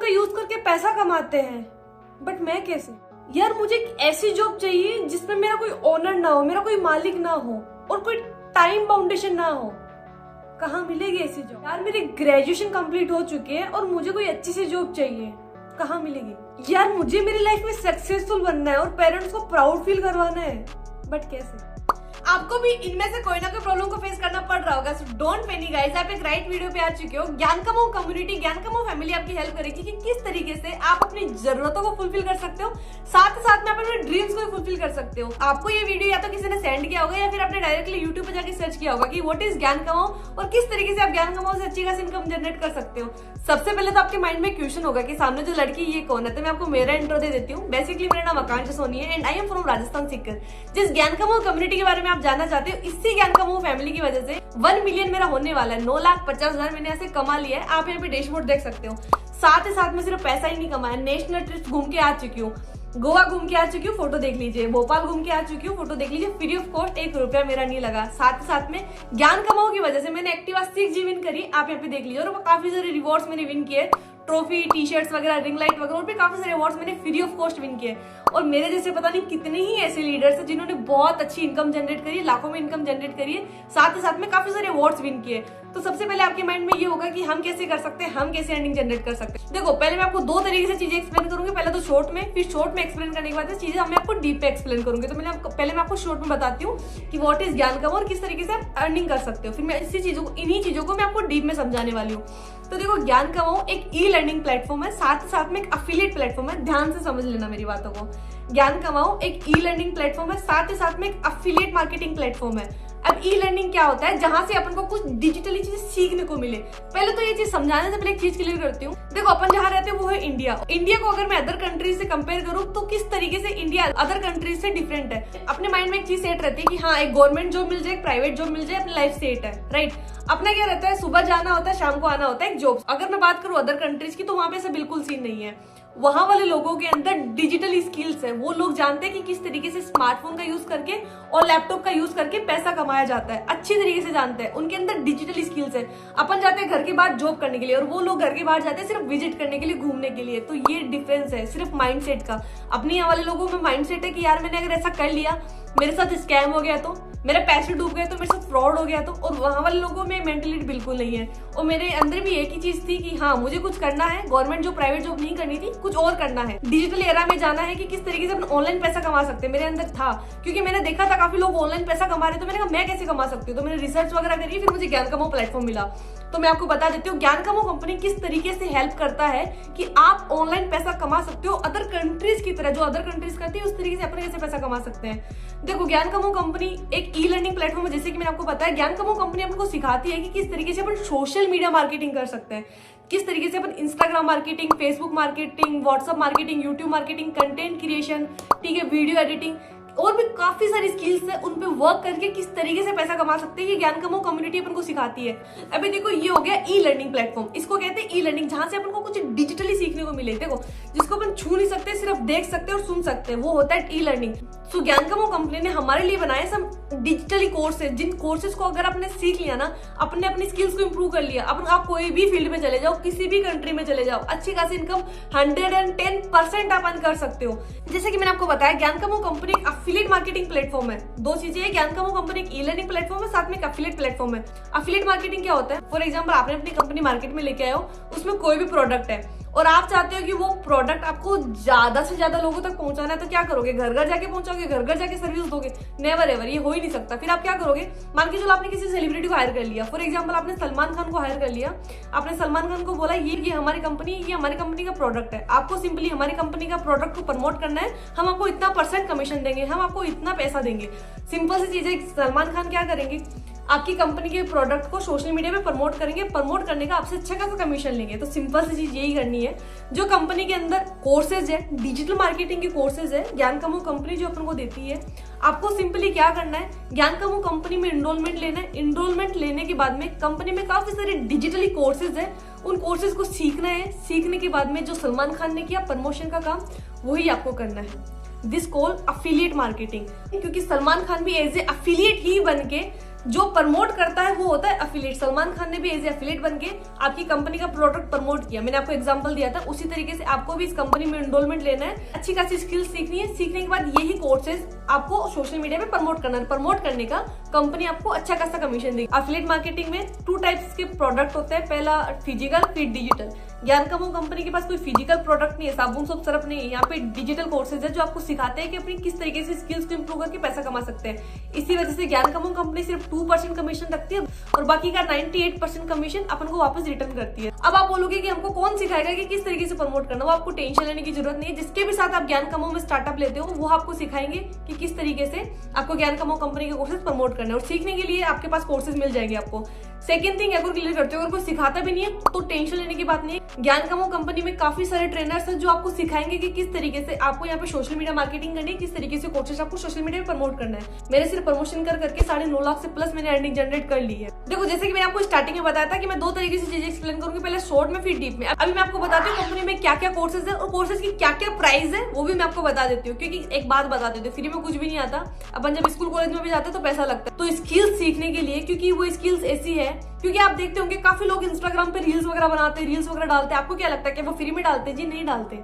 का यूज करके पैसा कमाते हैं, बट मैं कैसे? यार मुझे एक ऐसी जॉब चाहिए जिसमें मेरा कोई ओनर ना हो, मेरा कोई मालिक ना हो और कोई टाइम बाउंडेशन ना हो। कहाँ मिलेगी ऐसी जॉब? यार मेरी ग्रेजुएशन कंप्लीट हो चुकी है और मुझे कोई अच्छी सी जॉब चाहिए, कहाँ मिलेगी? यार मुझे मेरी लाइफ में सक्सेसफुल बनना है और पेरेंट्स को प्राउड फील करवाना है, बट कैसे? आपको भी इनमें से कोई ना कोई प्रॉब्लम को फेस करना पड़ रहा होगा, सो डोंट पैनिक गाइस, आप एक राइट वीडियो पे आ चुके हो। ज्ञान कमाओ कम्युनिटी, ज्ञान कमाओ फैमिली आपकी हेल्प करेगी कि किस तरीके से आप अपनी जरूरतों को फुलफिल कर सकते हो, साथ ही साथ में आप अपने ड्रीम्स को फुलफिल कर सकते हो। आपको ये वीडियो या तो किसी ने सेंड किया होगा या फिर आपने डायरेक्टली यूट्यूब पे जाके सर्च किया होगा कि व्हाट इज ज्ञान कमाओ और किस तरीके से आप ज्ञान कमाओ से अच्छी खासी इनकम जनरेट कर सकते हो। सबसे पहले तो आपके माइंड में क्वेश्चन होगा कि सामने जो लड़की ये कौन है, तो मैं आपको मेरा इंट्रो दे देती हूँ। बेसिकली मेरा नाम आकांक्षा सोनी है and I am from Rajasthan Sikar. जिस ज्ञान कमाओ कम्युनिटी के बारे में आप जानना चाहते हो, इसी ज्ञान कमाओ फैमिली की वजह से 1 मिलियन मेरा होने वाला है। 9,50,000 मैंने ऐसे कमा लिया है, आप यहाँ पे डैशबोर्ड देख सकते हो। साथ ही साथ में सिर्फ पैसा ही नहीं कमाया, नेशनल ट्रिप घूम के आ चुकी हूँ, गोवा घूम के आ चुकी हूँ, फोटो देख लीजिए, भोपाल घूम के आ चुकी हूँ, फोटो देख लीजिए, फ्री ऑफ कॉस्ट, 1 रुपया मेरा नहीं लगा। साथ ही साथ में ज्ञान कमाओ की वजह से मैंने एक्टिवा 6G विन करी, आप यहाँ पे देख लीजिए, और काफी सारे रिवॉर्ड्स मैंने विन किए, ट्रॉफी, टी शर्ट्स वगैरह, रिंग लाइट वगैरह, और भी काफी सारे अवार्ड्स मैंने फ्री ऑफ कॉस्ट विन किए। और मेरे जैसे पता नहीं कितने ही ऐसे लीडर्स हैं जिन्होंने बहुत अच्छी इनकम जनरेट करी, लाखों में इनकम जनरेट करी है, साथ ही साथ में काफी सारे अवार्ड्स विन किए। तो सबसे पहले आपके माइंड में ये होगा कि हम कैसे कर सकते हैं, हम कैसे अर्निंग जनरेट कर सकते हैं। देखो पहले मैं आपको 2 तरीके से चीजें एक्सप्लेन करूंगी, पहले तो शॉर्ट में, फिर शॉर्ट में एक्सप्लेन करने के बाद चीजें मैं आपको डीप पे एक्सप्लेन करूंगी। तो पहले मैं आपको शॉर्ट में बताती हूँ कि व्हाट इज ज्ञान कमाओ और किस तरीके से आप अर्निंग कर सकते हो, फिर मैं इन्हीं चीजों को मैं आपको डीप में समझाने वाली हूँ। तो देखो ज्ञान कमाओ एक ई लर्निंग प्लेटफॉर्म है, साथ ही साथ में एक अफिलिएट प्लेटफॉर्म है, ध्यान से समझ लेना मेरी बातों को। ज्ञान कमाओ एक ई लर्निंग प्लेटफॉर्म है, साथ ही साथ में एक अफिलिएट मार्केटिंग प्लेटफॉर्म है। अब ई लर्निंग क्या होता है? जहां से अपन को कुछ डिजिटली चीजें सीखने को मिले। पहले तो ये चीज समझाने से पहले एक चीज क्लियर करती हूँ। देखो अपन जहाँ रहते हैं वो है इंडिया। इंडिया को अगर मैं अदर कंट्रीज से कंपेयर करूँ तो किस तरीके से इंडिया अदर कंट्रीज से डिफरेंट है। अपने माइंड में एक चीज सेट रहती है कि हाँ एक गवर्नमेंट जॉब मिल जाए, एक प्राइवेट जॉब मिल जाए, अपनी लाइफ सेट है, राइट। अपना क्या रहता है, सुबह जाना होता है, शाम को आना होता है, एक जॉब। अगर मैं बात करूँ अदर कंट्रीज की तो वहां पे ऐसा बिल्कुल सीन नहीं है। वहां वाले लोगों के अंदर डिजिटल स्किल्स है, वो लोग जानते हैं कि किस तरीके से स्मार्टफोन का यूज करके और लैपटॉप का यूज करके पैसा कमाया जाता है, अच्छी तरीके से जानते हैं, उनके अंदर डिजिटल स्किल्स है। अपन जाते हैं घर के बाहर जॉब करने के लिए और वो लोग घर के बाहर जाते हैं सिर्फ विजिट करने के लिए, घूमने के लिए। तो ये डिफरेंस है सिर्फ माइंडसेट का। अपने यहाँ वाले लोगों में माइंडसेट है कि यार मैंने अगर ऐसा कर लिया, मेरे साथ स्कैम हो गया तो, मेरे पैसे डूब गए तो, मेरे साथ फ्रॉड हो गया तो। और वहां वाले लोगों में मेंटलिटी बिल्कुल नहीं है। और मेरे अंदर भी एक ही चीज थी कि हाँ मुझे कुछ करना है, गवर्नमेंट जॉब प्राइवेट जॉब नहीं करनी थी, कुछ और करना है, डिजिटल एरा में जाना है कि किस तरीके से अपन ऑनलाइन पैसा कमा सकते हैं। मेरे अंदर था क्योंकि मैंने देखा था काफी लोग ऑनलाइन पैसा कमा रहे, तो मैंने कहा मैं कैसे कमा सकती हूँ। तो मैंने रिसर्च वगैरह करी, फिर मुझे ज्ञान कमाओ प्लेटफॉर्म मिला। तो मैं आपको बता देती हूँ ज्ञान कमाओ कंपनी किस तरीके से हेल्प करता है कि आप ऑनलाइन पैसा कमा सकते हो अदर कंट्रीज की तरह। जो अदर कंट्रीज करती है उस तरीके से अपन कैसे पैसा कमा सकते हैं। देखो ज्ञान कमाओ कंपनी एक ई लर्निंग प्लेटफॉर्म है, जैसे कि मैंने आपको बताया। ज्ञान कमाओ कंपनी अपन को सिखाती है कि किस तरीके से अपन सोशल मीडिया मार्केटिंग कर सकते हैं, किस तरीके से अपन Instagram marketing, Facebook marketing, WhatsApp marketing, YouTube marketing, content creation, ठीक है, वीडियो एडिटिंग और भी काफी सारी स्किल्स है, उन पे वर्क करके किस तरीके से पैसा कमा सकते हैं, ये ज्ञान कमाओ कम्युनिटी अपन को सिखाती है। अभी देखो ये हो गया ई लर्निंग प्लेटफॉर्म, इसको कहते हैं ई लर्निंग, जहां से अपन को कुछ डिजिटली सीखने को मिले। देखो जिसको अपन छू नहीं सकते, सिर्फ देख सकते और सुन सकते हैं, वो होता है ई लर्निंग। सो ज्ञान कमाओ कंपनी ने हमारे लिए बनाए सब डिजिटली कोर्सेज, जिन कोर्सेज को अगर आपने सीख लिया ना, अपने अपनी स्किल्स को इंप्रूव कर लिया, अपन आप कोई भी फील्ड में चले जाओ, किसी भी कंट्री में चले जाओ, अच्छी खासी इनकम 110% आप अर्न कर सकते हो। जैसे कि मैंने आपको बताया ज्ञान कमाओ कंपनी एक अफिलिएट मार्केटिंग प्लेटफॉर्म है। 2 चीजें है, ज्ञान कमाओ कंपनी एक ई लर्निंग प्लेटफॉर्म है, साथ में एक अफिलिएट प्लेटफॉर्म है। अफिलिएट मार्केटिंग क्या होता है? फॉर एग्जाम्पल आपने अपनी कंपनी मार्केट में लेके आए हो, उसमें कोई भी प्रोडक्ट है और आप चाहते हो कि वो प्रोडक्ट आपको ज्यादा से ज्यादा लोगों तक पहुंचाना है, तो क्या करोगे? घर घर जाके पहुंचाओगे, घर घर जाके सर्विस दोगे? नेवर एवर, ये हो ही नहीं सकता। फिर आप क्या करोगे? मान के चलो आपने किसी सेलिब्रिटी को हायर कर लिया, फॉर एग्जांपल आपने सलमान खान को हायर कर लिया, आपने सलमान खान को बोला ये हमारी कंपनी, ये हमारी कंपनी का प्रोडक्ट है, आपको सिंपली हमारी कंपनी का प्रोडक्ट को प्रमोट करना है, हम आपको इतना % कमीशन देंगे, हम आपको इतना पैसा देंगे। सिंपल सी चीज है, सलमान खान क्या करेंगे? आपकी कंपनी के प्रोडक्ट को सोशल मीडिया पे प्रमोट करेंगे, प्रमोट करने का आपसे अच्छा खासा कमीशन लेंगे। तो सिंपल सी चीज यही करनी है। जो कंपनी के अंदर कोर्सेज है, डिजिटल मार्केटिंग के कोर्सेज है, ज्ञान कमाओ कंपनी जो अपन को देती है, आपको सिंपली क्या करना है, ज्ञान कमाओ कंपनी में इनरोलमेंट लेना है। इनरोलमेंट लेने के बाद में कंपनी में काफी सारे डिजिटली कोर्सेज है, उन कोर्सेज को सीखना है। सीखने के बाद में जो सलमान खान ने किया प्रमोशन का काम, वही आपको करना है। दिस कॉल अफिलिएट मार्केटिंग, क्योंकि सलमान खान भी एज ए अफिलिएट ही बन के जो प्रमोट करता है वो होता है अफिलिएट। सलमान खान ने भी एज एफिलिएट बन के आपकी कंपनी का प्रोडक्ट प्रमोट किया। मैंने आपको एग्जांपल दिया था, उसी तरीके से आपको भी इस कंपनी में एनरोलमेंट लेना है, अच्छी खासी स्किल्स सीखनी है, सीखने के बाद यही कोर्सेज आपको सोशल मीडिया पे प्रमोट करना है। प्रमोट करने का कंपनी आपको अच्छा खासा कमीशन देगी। एफिलिएट मार्केटिंग में 2 टाइप्स के प्रोडक्ट होते हैं, पहला फिजिकल फिर डिजिटल। ज्ञान कमो कंपनी के पास कोई फिजिकल प्रोडक्ट नहीं है, साबुन सोप सरफ नहीं है, यहाँ पे डिजिटल कोर्सेज है जो आपको सिखाते हैं कि अपनी किस तरीके से स्किल्स को इंप्रूव करके पैसा कमा सकते हैं। इसी वजह से ज्ञान कमो कंपनी सिर्फ 2% कमीशन रखती है और बाकी का 98% कमीशन अपन को वापस रिटर्न करती है। अब आप बोलोगे कि हमको कौन सिखाएगा कि किस तरीके से प्रमोट करना, वो आपको टेंशन लेने की जरूरत नहीं है। जिसके भी साथ आप ज्ञान कमो में स्टार्टअप लेते हो वो आपको सिखाएंगे कि किस तरीके से आपको ज्ञान कमो कंपनी के कोर्सेज प्रमोट करना है, और सीखने के लिए आपके पास कोर्सेज मिल जाएंगे आपको। सेकंड थिंग, अगर क्लियर करते हो, अगर कोई सिखाता भी नहीं है तो टेंशन लेने की बात नहीं है। ज्ञान कमो कंपनी में काफी सारे ट्रेनर्स हैं जो आपको सिखाएंगे कि किस तरीके से आपको यहाँ पे सोशल मीडिया मार्केटिंग करनी है, किस तरीके से कोर्सेज आपको सोशल मीडिया में प्रमोट करना है। मैंने सिर्फ प्रमोशन करके 9.5 लाख से प्लस मैंने अर्निंग जनरेट कर ली है। देखो, जैसे कि मैंने आपको स्टार्टिंग में बताया था कि मैं 2 तरीके से चीजें एक्सप्लेन करूंगी, पहले शॉर्ट में फिर डीप में। अभी मैं आपको बताती हूँ कंपनी में क्या क्या कोर्सेज है और कोर्सेज की क्या क्या प्राइस है, वो भी मैं आपको बता देती हूँ। क्योंकि एक बात बता देती हूँ, फ्री में कुछ भी नहीं आता। अपन जब स्कूल कॉलेज में भी जाते हैं तो पैसा लगता है। तो स्किल्स सीखने के लिए, क्योंकि वो स्किल्स ऐसी है, क्योंकि आप देखते होंगे काफी लोग इंस्टाग्राम पे रील्स वगैरह बनाते हैं, रील्स वगैरह डालते हैं। आपको क्या लगता है कि वो फ्री में डालते हैं? जी नहीं डालते,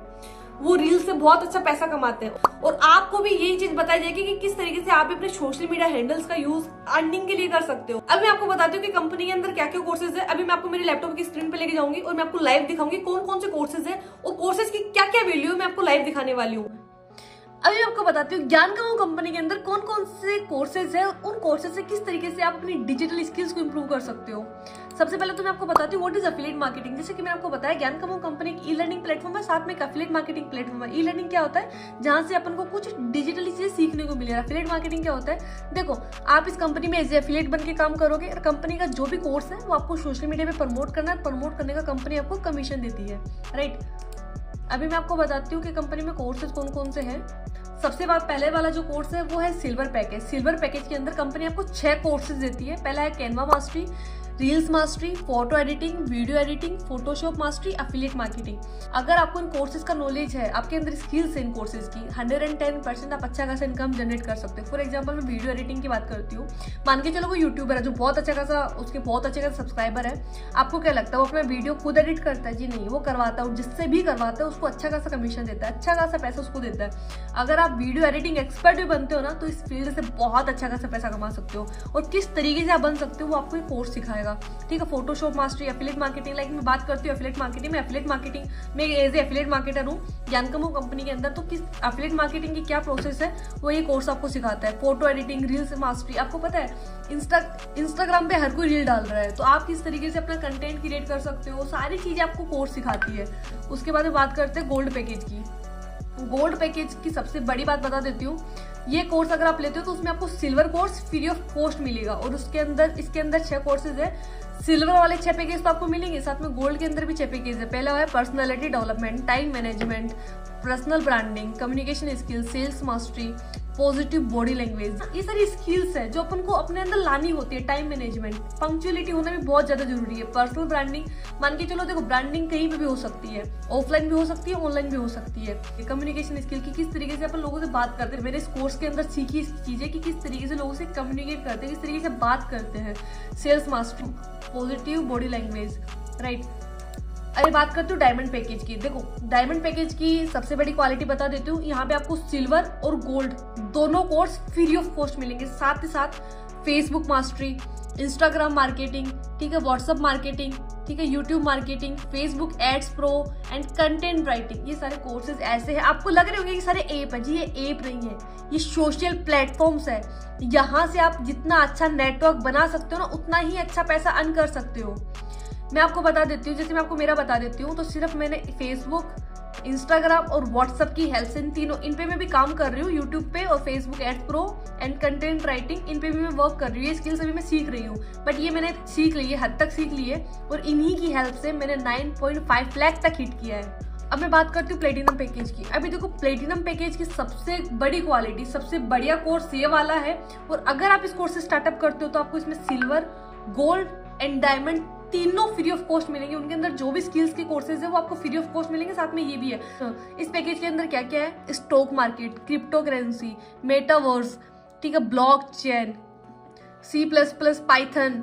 वो रील्स से बहुत अच्छा पैसा कमाते हैं। और आपको भी यही चीज बताई जाएगी कि किस तरीके से आप अपने सोशल मीडिया हैंडल्स का यूज अर्निंग के लिए कर सकते हो। अभी मैं आपको बताती हूँ कि कंपनी के अंदर क्या क्या कोर्सेज है। अभी मैं आपको मेरे लैपटॉप की स्क्रीन पे लेके जाऊंगी और मैं आपको लाइव दिखाऊंगी कौन कौन से कोर्सेज है और कोर्सेज की क्या क्या वैल्यू मैं आपको लाइव दिखाने वाली हूँ। अभी मैं आपको बताती हूँ ज्ञान कमो कंपनी के अंदर कौन कौन से कोर्सेज है, उन कोर्सेज से किस तरीके से आप अपनी डिजिटल स्किल्स को इंप्रूव कर सकते हो। सबसे पहले तो मैं आपको बताती हूँ व्हाट इज एफिलिएट मार्केटिंग। जैसे कि मैंने आपको बताया, ज्ञान कमो कंपनी एक ई लर्निंग प्लेटफॉर्म है, साथ में एक एफिलिएट मार्केटिंग प्लेटफॉर्म है। ई लर्निंग क्या होता है? जहां से अपन को कुछ डिजिटली चीजें सीखने को मिलेगा। एफिलिएट मार्केटिंग क्या होता है? देखो, आप इस कंपनी में एज एफिलिएट बन के काम करोगे और कंपनी का जो भी कोर्स है वो आपको सोशल मीडिया पे प्रमोट करना है। प्रमोट करने का कंपनी आपको कमीशन देती है, राइट। अभी मैं आपको बताती हूँ कि कंपनी में कोर्सेज कौन कौन से हैं। सबसे पहले वाला जो कोर्स है वो है सिल्वर पैकेज। सिल्वर पैकेज के अंदर कंपनी आपको 6 कोर्सेज देती है। पहला है Canva mastery, reels mastery, photo editing, video editing, Photoshop mastery, affiliate marketing. अगर आपको इन कोर्सेज का नॉलेज है, आपके अंदर स्किल्स है इन कोर्सेज की, 110% आप अच्छा खासा इनकम जनरेट कर सकते हो। फॉर एग्जांपल मैं वीडियो एडिटिंग की बात करती हूँ। मान के चलो कोई यूट्यूबर है जो बहुत अच्छा खासा, उसके बहुत अच्छे खासा सब्सक्राइबर है। आपको क्या लगता है वो अपना वीडियो खुद एडिट करता है? जी नहीं, वो करवाता है, जिससे भी करवाता है उसको अच्छा खासा कमीशन देता है, अच्छा खासा पैसा उसको देता है। अगर आप वीडियो एडिटिंग एक्सपर्ट भी बनते हो ना, तो इस फील्ड से बहुत अच्छा खासा पैसा कमा सकते हो। और किस तरीके से आप बन सकते हो वो आपको एक कोर्स सिखाएगा, ठीक है। Photoshop mastery, affiliate marketing, like मैं बात करती हूँ एफिलिएट मार्केटिंग में। एफिलिएट मार्केटिंग में एज ए एफिलिएट मार्केटर हूँ ज्ञान कमो कंपनी के अंदर। तो किस एफिलिएट मार्केटिंग की क्या प्रोसेस है वो ये कोर्स आपको सिखाता है। Photo editing, reels mastery. आपको पता है इंस्टाग्राम पे हर कोई रील डाल रहा है, तो आप किस तरीके से अपना कंटेंट क्रिएट कर सकते हो, सारी चीजें आपको कोर्स सिखाती है। उसके बाद में बात करते हैं गोल्ड पैकेज की। गोल्ड पैकेज की सबसे बड़ी बात बता देती हूँ, ये कोर्स अगर आप लेते हो तो उसमें आपको silver course free of cost मिलेगा। और इसके अंदर 6 कोर्सेज है। सिल्वर वाले 6 पैकेज तो आपको मिलेंगे, साथ में गोल्ड के अंदर भी 6 पैकेज है। पहला है personality development, time management, personal branding, communication skills, sales mastery, positive body language. ये सारी स्किल्स है जो अपन को अपने अंदर लानी होती है। टाइम मैनेजमेंट, पंक्चुअलिटी होना भी बहुत ज्यादा जरूरी है। पर्सनल ब्रांडिंग, मान के चलो देखो, ब्रांडिंग कहीं पे भी हो सकती है, ऑफलाइन भी हो सकती है, ऑनलाइन भी हो सकती है। कम्युनिकेशन स्किल की किस तरीके से अपन लोगों से बात करते हैं, मेरे इस कोर्स के अंदर सीखी चीजें कि किस तरीके से लोगों से कम्युनिकेट करते हैं, किस तरीके से बात करते हैं। Sales mastery, positive body language, right. अरे बात करती हूँ डायमंड पैकेज की। देखो, डायमंड पैकेज की सबसे बड़ी क्वालिटी बता देती हूँ। यहाँ पे आपको सिल्वर और गोल्ड दोनों कोर्स फ्री ऑफ कॉस्ट मिलेंगे। साथ ही साथ फेसबुक मास्टरी, इंस्टाग्राम मार्केटिंग, ठीक है, व्हाट्सएप मार्केटिंग, ठीक है, YouTube marketing, Facebook ads pro and content writing. ये सारे कोर्सेज ऐसे हैं, आपको लग रहे होंगे कि सारे ऐप है। जी ये ऐप नहीं है, ये सोशल प्लेटफॉर्म्स है। यहाँ से आप जितना अच्छा नेटवर्क बना सकते हो ना, उतना ही अच्छा पैसा अर्न कर सकते हो। मैं आपको बता देती हूँ, जैसे मैं आपको मेरा बता देती हूँ, तो सिर्फ मैंने फेसबुक, इंस्टाग्राम और व्हाट्सएप की हेल्प से इन पे मैं भी काम कर रही हूँ। यूट्यूब पे और Facebook ads pro and content writing, इन पे भी मैं वर्क कर रही हूँ। ये स्किल्स अभी मैं सीख रही हूँ, बट ये मैंने सीख ली है, हद तक सीख ली है। और इन्हीं की हेल्प से मैंने 9.5 लाख तक हिट किया है। अब मैं बात करती हूँ प्लेटिनम पैकेज की। अभी देखो, प्लेटिनम पैकेज की सबसे बड़ी क्वालिटी, सबसे बढ़िया कोर्स ये वाला है। और अगर आप इस कोर्स से स्टार्टअप करते हो तो आपको इसमें सिल्वर, गोल्ड एंड डायमंड तीनों फ्री ऑफ कॉस्ट मिलेंगे। उनके अंदर जो भी स्किल्स के कोर्सेज है वो आपको फ्री ऑफ कॉस्ट मिलेंगे। साथ में ये भी है, इस पैकेज के अंदर क्या क्या है, stock market, crypto currency, metaverse, ठीक है, ब्लॉकचेन, C++, पाइथन,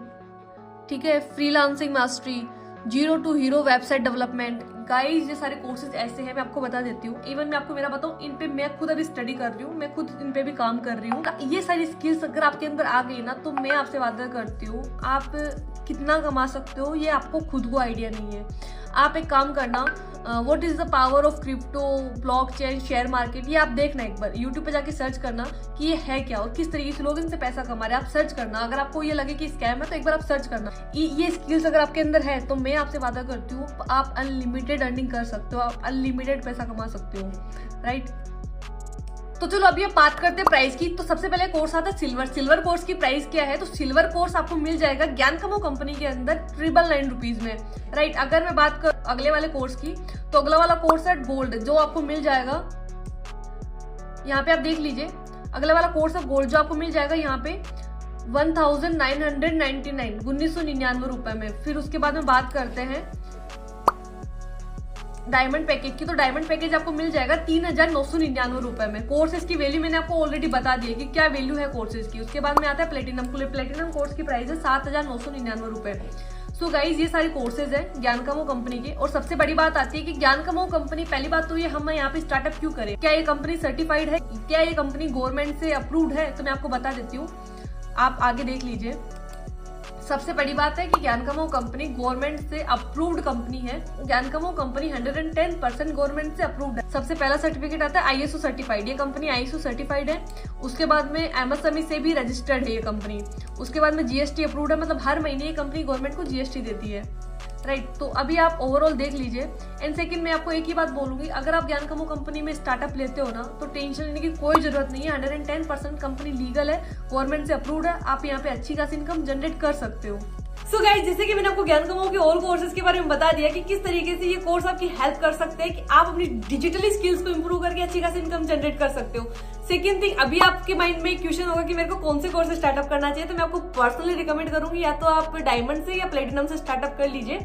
ठीक है, freelancing mastery, 0 to hero website development. Guys ये सारे कोर्सेज ऐसे हैं, मैं आपको बता देती हूँ। इवन मैं आपको मेरा बताऊँ, इन पे मैं खुद अभी स्टडी कर रही हूँ, मैं खुद इन पे भी काम कर रही हूँ। ये सारी स्किल्स अगर आपके अंदर आ गई ना, तो मैं आपसे वादा करती हूँ आप कितना कमा सकते हो ये आपको खुद को आइडिया नहीं है। आप एक काम करना, what is the power of crypto, blockchain, share market, ये आप देखना एक बार यूट्यूब पे जाके सर्च करना कि ये है क्या और किस तरीके से लोग इनसे पैसा कमा रहे हैं। आप सर्च करना, अगर आपको ये लगे कि स्कैम है तो एक बार आप सर्च करना। ये स्किल्स अगर आपके अंदर है तो मैं आपसे वादा करती हूँ आप अनलिमिटेड अर्निंग कर सकते हो, आप अनलिमिटेड पैसा कमा सकते हो, राइट। तो चलो अभी आप बात करते हैं प्राइस की। तो सबसे पहले कोर्स आता है सिल्वर कोर्स की प्राइस क्या है? तो सिल्वर कोर्स आपको मिल जाएगा ज्ञानकमो कंपनी के अंदर 999 रुपीज में, राइट। अगर मैं बात कर अगले वाले कोर्स की, तो अगला वाला कोर्स है गोल्ड, जो आपको मिल जाएगा यहाँ पे, आप देख लीजिए। अगला वाला कोर्स है गोल्ड, जो आपको मिल जाएगा यहाँ पे 1999 रुपए में। फिर उसके बाद में बात करते हैं डायमंड पैकेज की। तो डायमंड पैकेज आपको मिल जाएगा 3999 रुपए में। कोर्सेज की वैल्यू मैंने आपको ऑलरेडी बता दी है कि क्या वैल्यू है कोर्सेज की। उसके बाद में आता है प्लेटिनम कोर्स की प्राइस है 7999 रुपए। सो गाइज ये सारे कोर्सेज है ज्ञानकमो कंपनी के। और सबसे बड़ी बात आती है कि ज्ञानकमो कंपनी, पहली बात तो ये हम यहाँ पे स्टार्टअप क्यों करें, क्या ये कंपनी सर्टिफाइड है, क्या ये कंपनी गवर्नमेंट से अप्रूव्ड है? तो मैं आपको बता देती हूँ, आप आगे देख लीजिए। सबसे बड़ी बात है कि ज्ञानकमो कंपनी गवर्नमेंट से अप्रूव्ड कंपनी है। ज्ञानकमो कंपनी 110% गवर्नमेंट से अप्रूव्ड है। सबसे पहला सर्टिफिकेट आता है ISO सर्टिफाइड, ये कंपनी ISO सर्टिफाइड है। उसके बाद में MSME से भी रजिस्टर्ड है ये कंपनी। उसके बाद में GST अप्रूव्ड है, मतलब हर महीने ये कंपनी गवर्नमेंट को GST देती है, राइट। तो अभी आप ओवरऑल देख लीजिए। एंड सेकंड मैं आपको एक ही बात बोलूंगी, अगर आप ज्ञानकमो कंपनी में स्टार्टअप लेते हो ना, तो टेंशन लेने की कोई जरूरत नहीं है। 110% कंपनी लीगल है, गवर्नमेंट से अप्रूव्ड है, आप यहाँ पे अच्छी खासी इनकम जनरेट कर सकते हो। सो गाइस, जैसे कि मैंने आपको ज्ञानकमो के ऑल कोर्सेज के बारे में बता दिया कि किस तरीके से ये कोर्स आपकी हेल्प कर सकते हैं कि आप अपनी डिजिटली स्किल्स को इंप्रूव करके अच्छी खासी इनकम जनरेट कर सकते हो। सेकंड थिंग, अभी आपके माइंड में एक क्वेश्चन होगा कि मेरे को कौन से कोर्स से स्टार्टअप करना चाहिए, तो मैं आपको पर्सनली रिकमेंड करूंगी या तो आप डायमंड से या प्लेटिनम से स्टार्टअप कर लीजिए।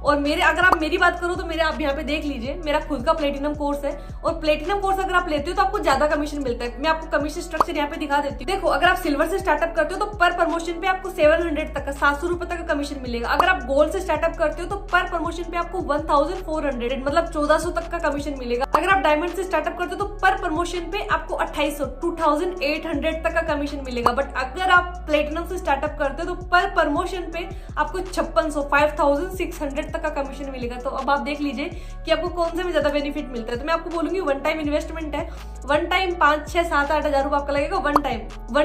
और अगर आप मेरी बात करो तो आप यहाँ पे देख लीजिए, मेरा खुद का प्लेटिनम कोर्स है। और प्लेटिनम कोर्स अगर आप लेते हो तो आपको ज्यादा कमीशन मिलता है। मैं आपको कमीशन स्ट्रक्चर यहाँ पे दिखा देती हूँ। देखो, अगर आप सिल्वर से स्टार्टअप करते हो तो पर प्रमोशन पे आपको 700 तक का, 700 रुपए तक का कमीशन मिलेगा। अगर आप गोल्ड से स्टार्टअप करते हो तो पर प्रमोशन पे आपको 1400 मतलब 1400 तक का कमीशन मिलेगा। अगर आप डायमंड से स्टार्टअप करते हो तो पर प्रमोशन पे आपको 2800 तक का कमीशन मिलेगा। बट अगर आप प्लेटिनम से स्टार्टअप करते हो तो पर प्रमोशन पे आपको 5600 तक का कमीशन मिलेगा। तो अब आप देख लीजिए कि आपको कौन से में ज्यादा बेनिफिट मिलता है। तो मैं आपको बोलूंगी वन टाइम इन्वेस्टमेंट है, वन टाइम 5, 6, 7, 8 हजार रुपए आपका लगेगा। वन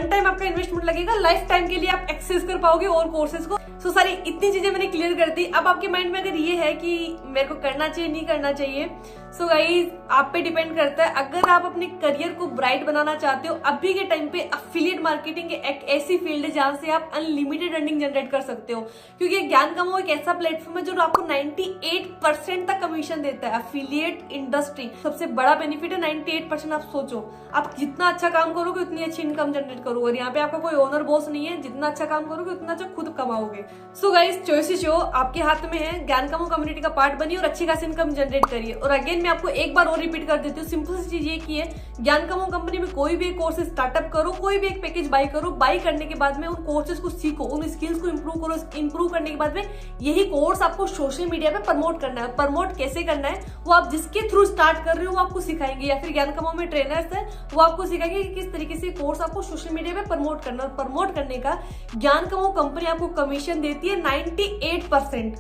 टाइम आपका इन्वेस्टमेंट लगेगा, लाइफ टाइम के लिए आप एक्सेस कर पाओगे और कोर्सेज को। सो सारी इतनी चीजें मैंने क्लियर कर दी। अब आपके माइंड में अगर ये है कि मेरे को करना चाहिए नहीं करना चाहिए, सो गाइस आप पे डिपेंड करता है। अगर आप अपने करियर को ब्राइट बनाना चाहते हो, अभी के टाइम पे अफिलिएट मार्केटिंग एक ऐसी फील्ड है जहां से आप अनलिमिटेड अर्निंग जनरेट कर सकते हो। क्योंकि ज्ञानकमो एक ऐसा प्लेटफॉर्म है जो आपको 98% तक कमीशन देता है। अफिलिएट इंडस्ट्री सबसे बड़ा बेनिफिट है 98%। आप सोचो, आप जितना अच्छा काम करोगे उतनी अच्छी इनकम जनरेट करोगे। और यहाँ पे आपका कोई ओनर बॉस नहीं है, जितना अच्छा काम करोगे उतना अच्छा खुद कमाओगे। सो गाइस, चॉइस शो आपके हाथ में है। ज्ञानकमो कम्युनिटी का पार्ट बनिए और अच्छी खासी इनकम जनरेट करिए। और अगेन मैं आपको एक बार और रिपीट कर देती हूँ, सिंपल सी चीज ये की है, ज्ञानकमो कंपनी में कोई भी कोर्स स्टार्टअप करो, कोई भी एक पैकेज बाय करो, बाय करने के बाद में उन कोर्सेज को सीखो, उन स्किल्स को इंप्रूव करो। इंप्रूव करने के बाद में यही कोर्स आपको सोशल मीडिया पे प्रमोट करना है। प्रमोट कैसे करना है वो आप जिसके थ्रू स्टार्ट कर रहे हो वो आपको सिखाएंगे, या फिर ज्ञानकमो में ट्रेनर्स है वो आपको सिखाएंगे कि किस तरीके से कोर्स आपको सोशल मीडिया पे प्रमोट करना है। प्रमोट करने का ज्ञानकमो कंपनी आपको कमीशन देती है 98%।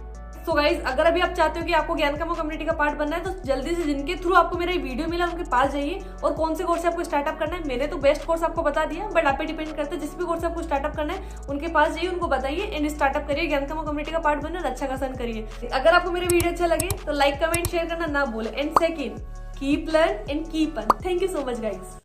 तो गाइज, अगर अभी आप चाहते हो कि आपको ज्ञानकमो कम्युनिटी का पार्ट बनना है तो जल्दी से जिनके थ्रू आपको मेरा वीडियो मिला उनके पास जाइए और कौन से कोर्स आपको स्टार्टअप करना है। मैंने तो बेस्ट कोर्स आपको बता दिया, बट आप पे डिपेंड करता है। जिस भी कोर्स आपको स्टार्टअप करना है उनके पास जाइए, उनको बताइए एंड स्टार्टअप करिए, ज्ञानकमो कम्युनिटी का पार्ट बनना और अच्छा खासा करिए। अगर आपको मेरे वीडियो अच्छा लगे तो लाइक, कमेंट, शेयर करना ना भूले। And second, keep learn and keep earn. Thank you so much guys.